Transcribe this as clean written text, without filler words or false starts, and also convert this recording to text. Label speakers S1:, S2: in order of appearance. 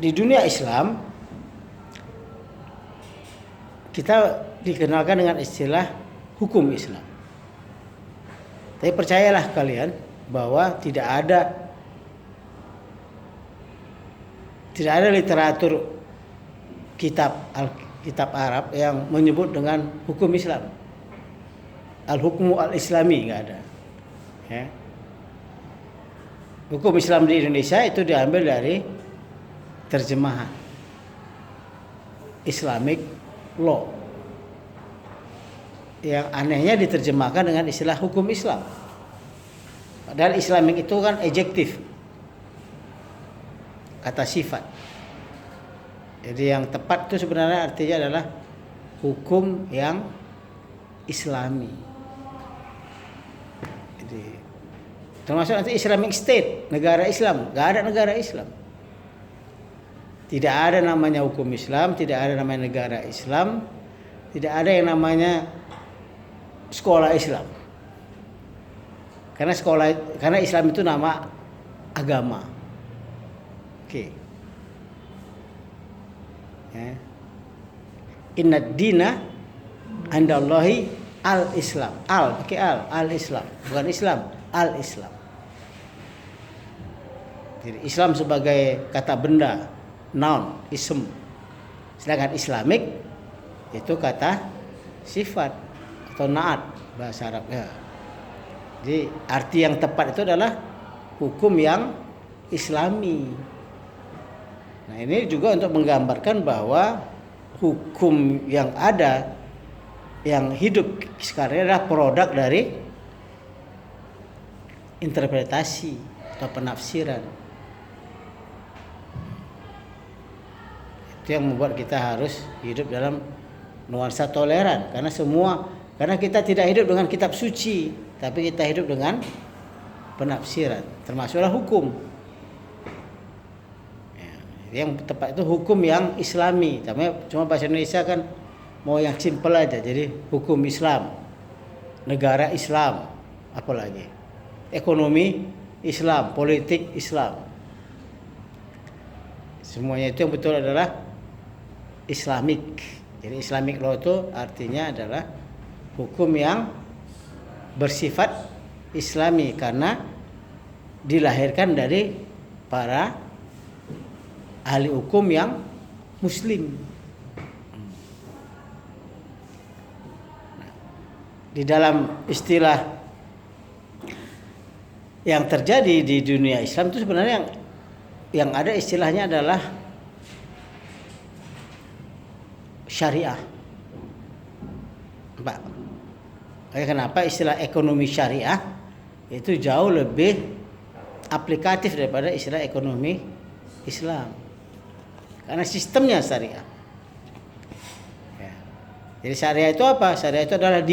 S1: di dunia Islam kita dikenalkan dengan istilah hukum Islam. Tapi percayalah kalian bahwa tidak ada literatur kitab Arab yang menyebut dengan hukum Islam. Al-hukmu al-islami nggak ada. Ya. Hukum Islam di Indonesia itu diambil dari terjemahan Islamic law. Yang anehnya diterjemahkan dengan istilah hukum Islam. Padahal Islamic itu kan adjektif, kata sifat. Jadi yang tepat itu sebenarnya artinya adalah hukum yang Islami. Jadi termasuk nanti Islamic State, negara Islam. Gak ada negara Islam. Tidak ada namanya hukum Islam, tidak ada namanya negara Islam, tidak ada yang namanya sekolah Islam. Karena Islam itu nama agama. Oke. Ya. Inna dina andallahi al-Islam. Pakai al-Islam, bukan Islam, al-Islam. Jadi Islam sebagai kata benda, noun, ism. Sedangkan Islamic itu kata sifat atau naat bahasa Arabnya. Jadi arti yang tepat itu adalah hukum yang Islami. Nah, ini juga untuk menggambarkan bahwa hukum yang ada yang hidup sekarang adalah produk dari interpretasi atau penafsiran. Itu yang membuat kita harus hidup dalam nuansa toleran karena kita tidak hidup dengan kitab suci, tapi kita hidup dengan penafsiran, termasuklah hukum. Yang tepat itu hukum yang Islami. Tapi cuma bahasa Indonesia kan mau yang simple aja. Jadi hukum Islam, negara Islam, apalagi ekonomi Islam, politik Islam. Semuanya itu yang betul adalah Islamic. Jadi Islamic law itu artinya adalah hukum yang bersifat Islami karena dilahirkan dari para ahli hukum yang Muslim. Di dalam istilah yang terjadi di dunia Islam itu sebenarnya yang ada istilahnya adalah syariah. Pak, kenapa istilah ekonomi syariah itu jauh lebih aplikatif daripada istilah ekonomi Islam? Karena sistemnya syariah. Ya. Jadi syariah itu apa? Syariah itu adalah